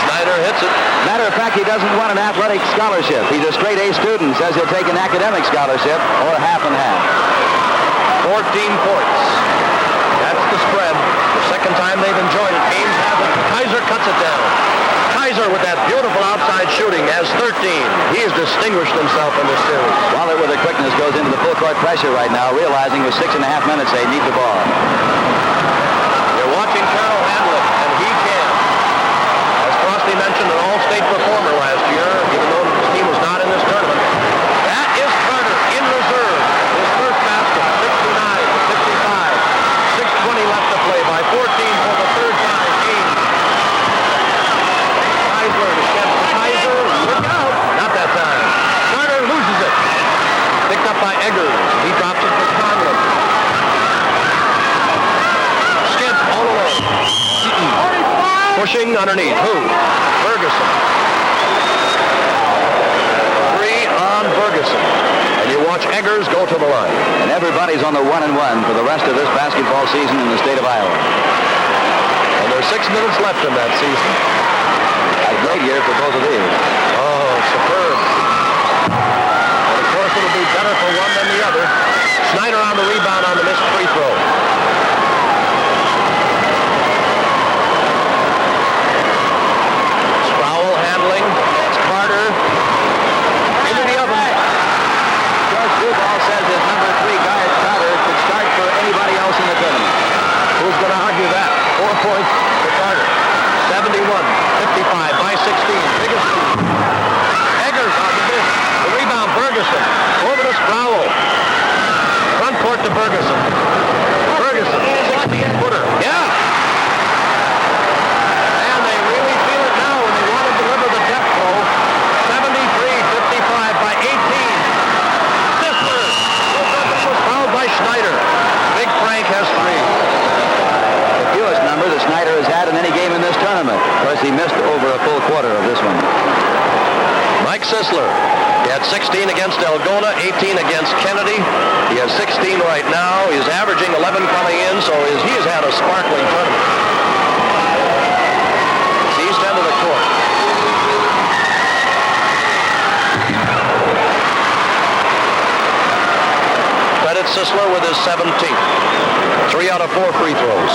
Schneider hits it. Matter of fact, he doesn't want an athletic scholarship. He's a straight A student. Says he'll take an academic scholarship or half and half. 14 points. established himself in this series. Wahlert with the quickness goes into the full court pressure right now, realizing with 6.5 minutes they need the ball. You're watching Carroll handle it, and he can. As Frosty mentioned, an all-state performer last year, even though his team was not in this tournament. That is Carter in reserve. His first basket, 69-55. 6:20 left to play by 14 for the third time. Ames. Keisler to Kemp. Kaiser, look out. Not that time. Carter loses it. Picked up by Eggers. He drops it for Conlon. Skip all alone. Pushing underneath. Who? Ferguson. 3 on Ferguson. And you watch Eggers go to the line. And everybody's on the 1-1 for the rest of this basketball season in the state of Iowa. And there's 6 minutes left in that season. A great year for both of these. Oh, superb. And of course it'll be better for one than the other. Snyder on the rebound on the missed free throw. Sproul handling. It's Carter. Into the oven. George Dubuque says his number 3 guard, Carter, could start for anybody else in the tournament. Who's going to argue that? 4 points for Carter. 71-55 by 16. Biggest lead. Eggers on the miss. The rebound, Ferguson. Over to Sproul. Front court to Ferguson. Ferguson, 16-footer. Yeah. And they really feel it now when they want to deliver the depth throw. 73-55 by 18. Sisler. Was fouled by Schneider. Big Frank has 3. The fewest number that Snyder has had in any game in this tournament. Of course, he missed over a full quarter of this one. Mike Sisler. He had 16 against Algona, 18 against Kennedy. He has 16 right now. He's averaging 11 coming in, so he has had a sparkling tournament. It's east end of the court. Credit Sisler with his 17th. 3 out of 4 free throws.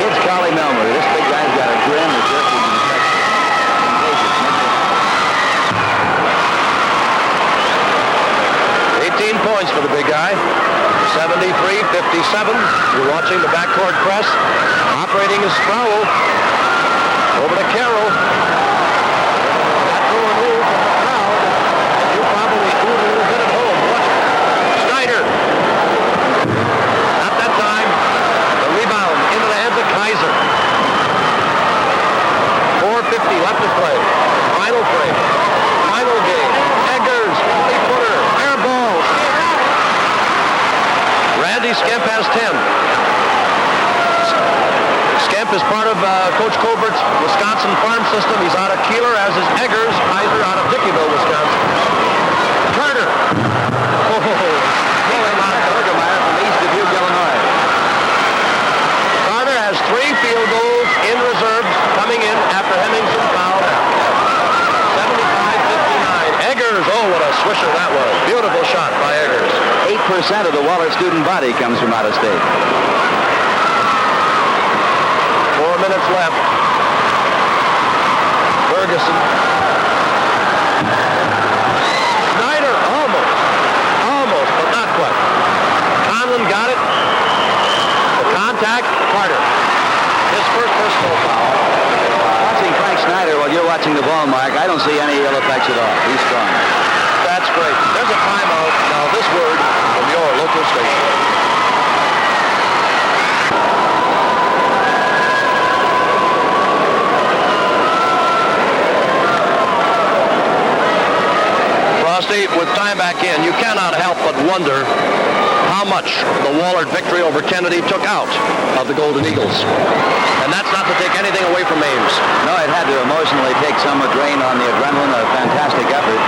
Here's Charlie Melmer. This big guy's got a grin that just is infectious. 18 points for the big guy. 73-57. You're watching the backcourt press. Operating is Sproul. Over to Carroll. That's who and who from the crowd. You probably do a little bit at home. Watch it. Snyder. Not that time. The rebound into the hands of Kaiser. 4:50 left to play. Final frame. Final game. Eggers, 40-footer. Air ball. Randy Skemp has 10. Skemp is part of Coach Colbert's Wisconsin farm system. He's out of Keeler, as is Eggers. Kaiser out of Dickeyville, Wisconsin. Carter. Bergemeyer from East Dubuque, Illinois. Carter has 3 field goals in reserves coming in after Hemmingson fouled out. 75-59. Eggers, oh, what a swisher that was. Beautiful shot by Eggers. 8% of the Wahlert student body comes from out of state. 4 minutes left. Ferguson. Snyder, almost, but not quite. Conlon got it. The contact, Carter. His first personal foul. Watching Frank Snyder while you're watching the ball, Mark, I don't see any ill effects at all. He's strong. That's great. There's a timeout. Now this word from your local station. Frosty, with time back in, you cannot help but wonder how much the Wahlert victory over Kennedy took out of the Golden Eagles. And that's not to take anything away from Ames. No, it had to emotionally take some drain on the adrenaline, a fantastic effort.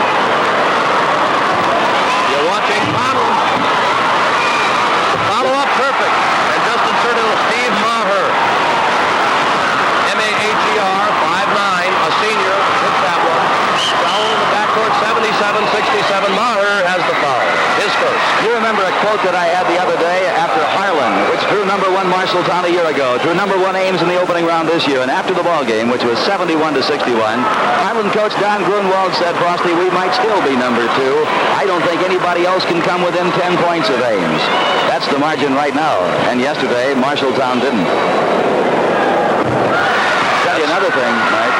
You're watching Conlon. Follow-up perfect. And just inserted with Steve Maher. M-A-H-E-R, 5'9", a senior, hits that one. Foul in the backcourt, 77-67. Maher has the foul. His first. You remember a quote that I had the other day after Harlan Maryland, which drew number 1 Marshalltown a year ago, drew number 1 Ames in the opening round this year. And after the ball game, which was 71-61, Highland coach Don Grunwald said, Frosty, we might still be number 2. I don't think anybody else can come within 10 points of Ames. That's the margin right now. And yesterday, Marshalltown didn't. Tell you another thing, Mike.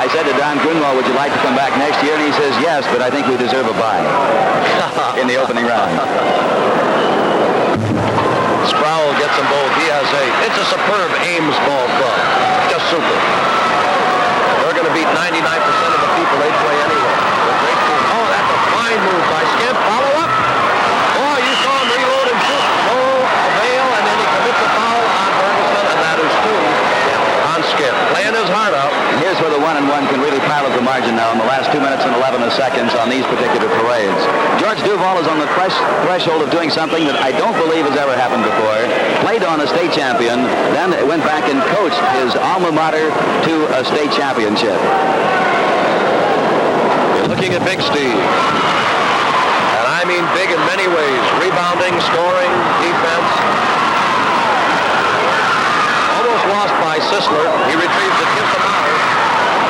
I said to Don Grunwald, would you like to come back next year? And he says, yes, but I think we deserve a bye in the opening round. Sproul gets them both. It's a superb Ames ball club. Just super. They're going to beat 99% of the people they play anyway. Oh, that's a fine move by Skimp. Follow up. Oh, you saw him reload and shoot. No avail, and then he commits a foul on Ferguson, and that is 2 on Skimp. Playing his heart out. And here's where the 1-1 can really pile up the margin now in the last 2 minutes and 11 seconds on these particular parades. George Duval is on the threshold of doing something that I don't believe has ever happened before. Played on a state champion, then went back and coached his alma mater to a state championship. You're looking at Big Steve. And I mean big in many ways. Rebounding, scoring, defense. Almost lost by Sisler. He retrieves it, gives him out.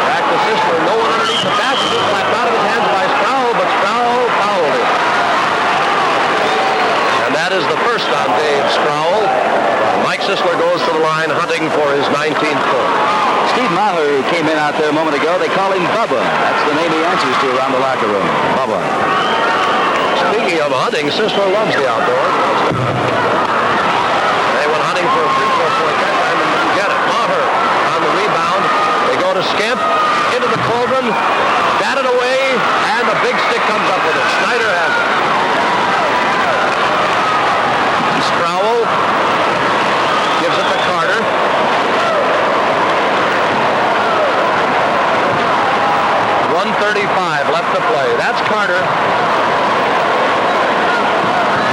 Back to Sisler. No one underneath the basket. Slapped out of his hands by Sproul, but Sproul fouled it. And that is the first on Dave Sproul. Mike Sisler goes to the line hunting for his 19th point. Steve Maher, who came in out there a moment ago, they call him Bubba. That's the name he answers to around the locker room. Bubba. Speaking of hunting, Sisler loves the outdoors. They went hunting for a free throw point that time and didn't get it. Maher on the rebound. They go to Skimp, into the cauldron, batted away, and the big stick comes up with it. Snyder has it. Sproul gives it to Carter. .135 left to play. That's Carter.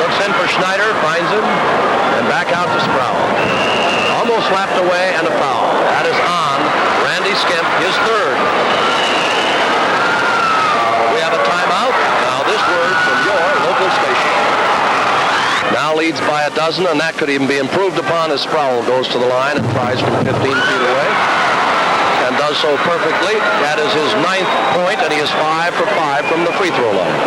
Looks in for Schneider, finds him, and back out to Sproul. Almost slapped away and a foul. That is on Randy Skimp, his third. We have a timeout. Now this word from your local station. Now leads by a dozen, and that could even be improved upon as Sproul goes to the line and tries from 15 feet away. And does so perfectly. That is his 9th point, and he is 5 for 5 from the free throw line.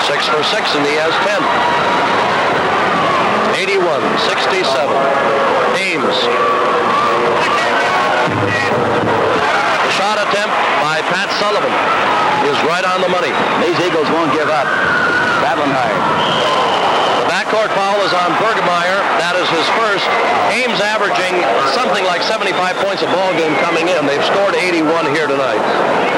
6 for 6, and he has 10. 81-67. Ames. The shot attempt by Pat Sullivan is right on the money. These Eagles won't give up. Battling hard. The backcourt foul is on Bergemeyer. That is his first. Ames averaging something like 75 points a ball game coming in. They've scored 81 here tonight.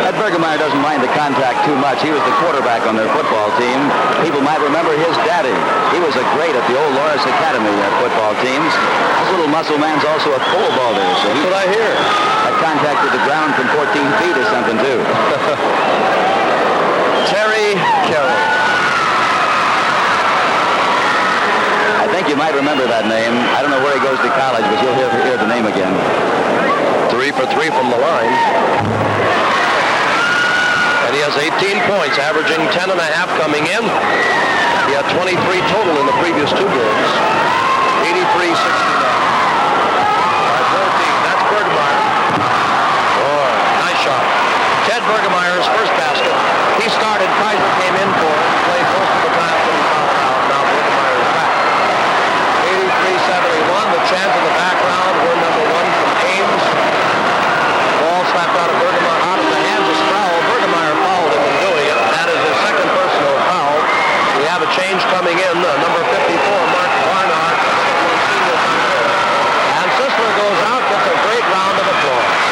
That Bergemeyer doesn't mind the contact too much. He was the quarterback on their football team. People might remember his daddy. He was a great at the old Loris Academy football teams. This little muscle man's also a pole vaulter. So that's what I hear. That contacted the ground from 14 feet or something, too. Terry Carey. I think you might remember that name. I don't know where he goes to college, but you'll hear the name again. 3 for 3 from the line. And he has 18 points, averaging 10.5 coming in. He had 23 total in the previous 2 games. 83-69. That's Bergemeyer. Oh, nice shot. Ted Bergemeyer's first basket. He started, Kaiser came in for it, played most of the time from the foul out. Now Bergemeyer is back. 83-71, the chant in the background. We're number 1 from Ames. Ball slapped out of Bergemeyer, out of the hands of Sproul. Bergemeyer fouled him in doing it. That is his second personal foul. We have a change coming in. Number 54, Mark Barnard. And Sisler goes out, gets a great round of applause.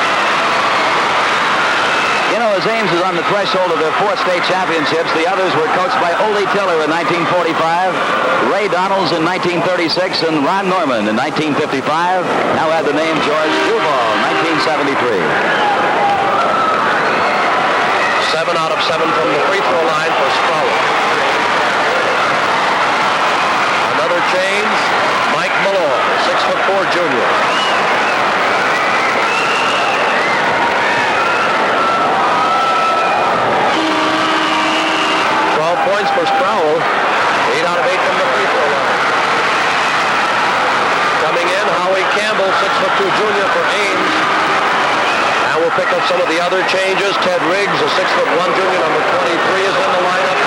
You know, as Ames is on the threshold of their 4th state championships, the others were coached by Ole Tiller in 1945, Ray Donalds in 1936, and Ron Norman in 1955. Now had the name George Duval, 1973. 7 out of 7 from the free throw line for Sproul. Another change, Mike Malone, 6'4" junior. Points for Sproul. the junior for Ames. And we'll pick up some of the other changes. Ted Riggs, a 6'1" junior, number 23, is in the lineup.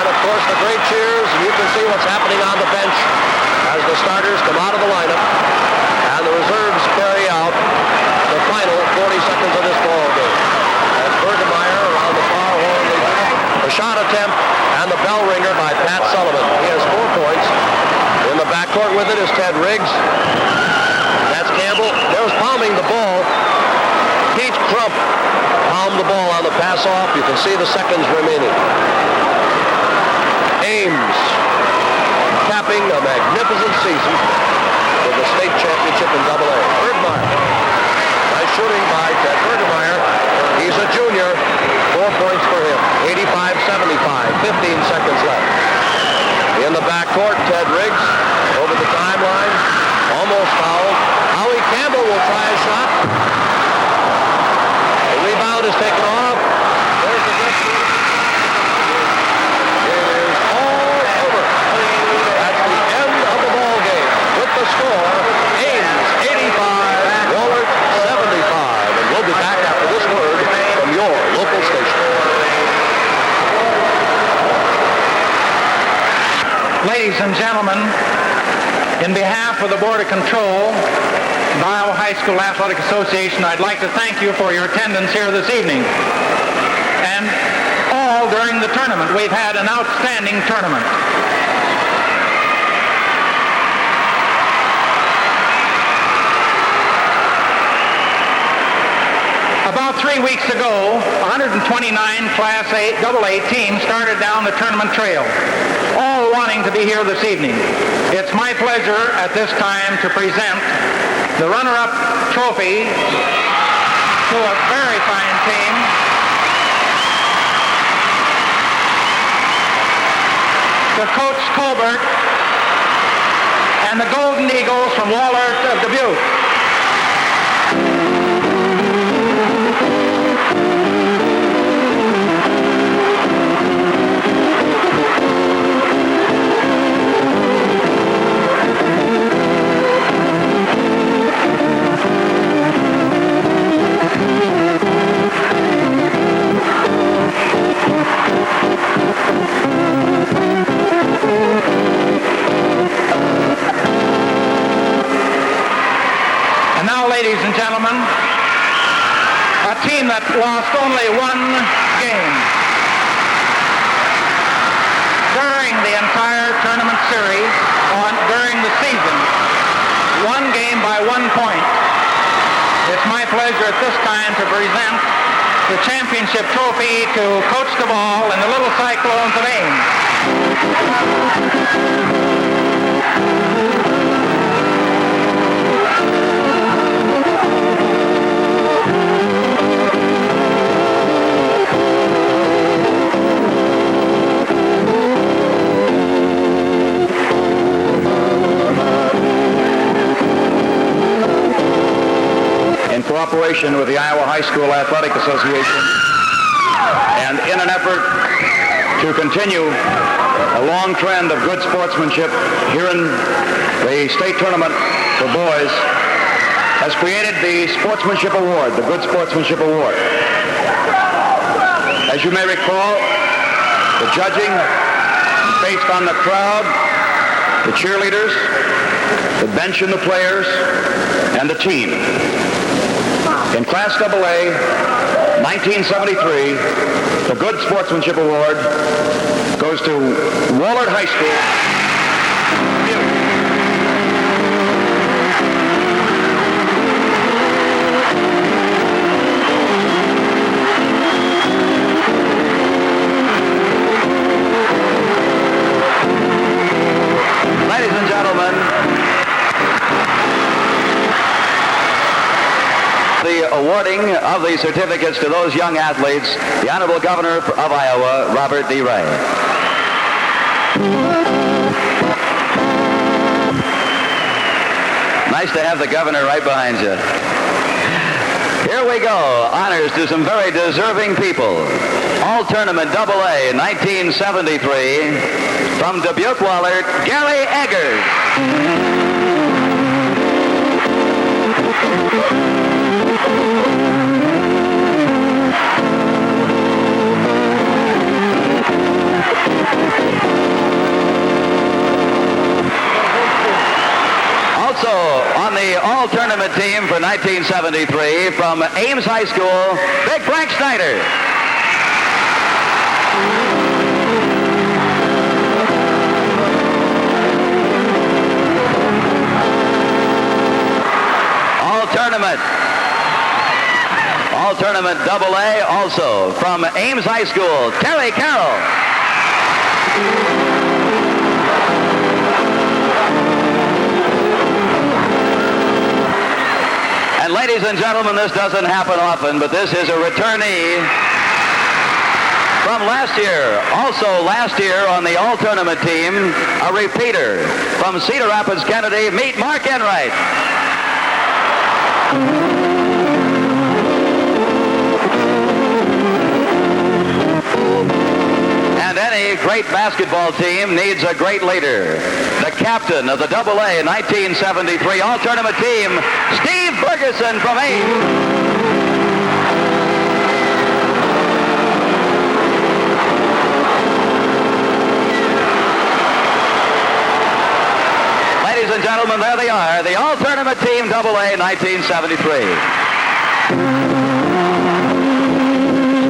And of course, the great cheers. You can see what's happening on the bench as the starters come out of the lineup and the reserves carry out the final 40 seconds of this ball game. As Bergemeyer around the far horn leader, the shot attempt and the bell ringer by Pat Sullivan. He has 4 points. In the backcourt with it is Ted Riggs. That's Campbell. There's palming the ball. Keith Crump palmed the ball on the pass off. You can see the seconds remaining. Ames capping a magnificent season with the state championship in AA. Bergemeyer. Nice shooting by Ted Bergemeyer. He's a junior. 4 points for him. 85-75. 15 seconds left. In the backcourt, Ted Riggs over the timeline. Almost fouled. Howie Campbell will try a shot. The rebound is taken off. There's the good shooting. It is all over. That's the end of the ball game. With the score, Ames 85, Wahlert 75. And we'll be back after this word from your local station. Ladies and gentlemen, in behalf of the Board of Control, the Iowa High School Athletic Association, I'd like to thank you for your attendance here this evening. And all during the tournament, we've had an outstanding tournament. About 3 weeks ago, 129 Class A AA teams started down the tournament trail, all wanting to be here this evening. It's my pleasure at this time to present the runner-up trophy to a very fine team. To Coach Colbert and the Golden Eagles from Wahlert of Dubuque. And now, ladies and gentlemen, a team that lost only one game during the entire tournament series during the season. One game by 1 point. It's my pleasure at this time to present the championship trophy to Coach Duvall and the Little Cyclones of Ames. In cooperation with the Iowa High School Athletic Association, and in an effort to continue a long trend of good sportsmanship here in the state tournament for boys, has created the Sportsmanship Award, the Good Sportsmanship Award. As you may recall, the judging is based on the crowd, the cheerleaders, the bench and the players, and the team. In Class AA, 1973, the Good Sportsmanship Award goes to Wahlert High School. Ladies and gentlemen, the awarding of the certificates to those young athletes, the Honorable Governor of Iowa, Robert D. Ray. Nice to have the governor right behind you. Here we go. Honors to some very deserving people. All Tournament AA 1973 from Dubuque Wahlert, Gary Eggers. all-tournament team for 1973 from Ames High School, Big Frank Snyder. All-tournament AA also from Ames High School, Terry Carroll. And ladies and gentlemen, this doesn't happen often, but this is a returnee from last year. Also last year on the all-tournament team, a repeater from Cedar Rapids, Kennedy. Meet Mark Enright. And any great basketball team needs a great leader. The captain of the AA 1973 all-tournament team, Steve Ferguson from Ames. Ladies and gentlemen, there they are, the all-tournament team AA 1973.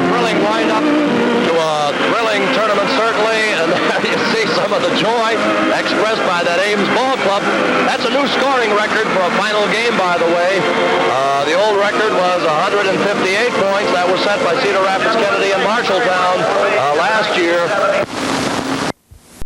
Thrilling wind-up to a thrilling tournament, certainly, and you see some of the joy expressed by that Ames ball club. That's a new scoring record for a final game, by the way. The old record was 158 points. That was set by Cedar Rapids, Kennedy, and Marshalltown.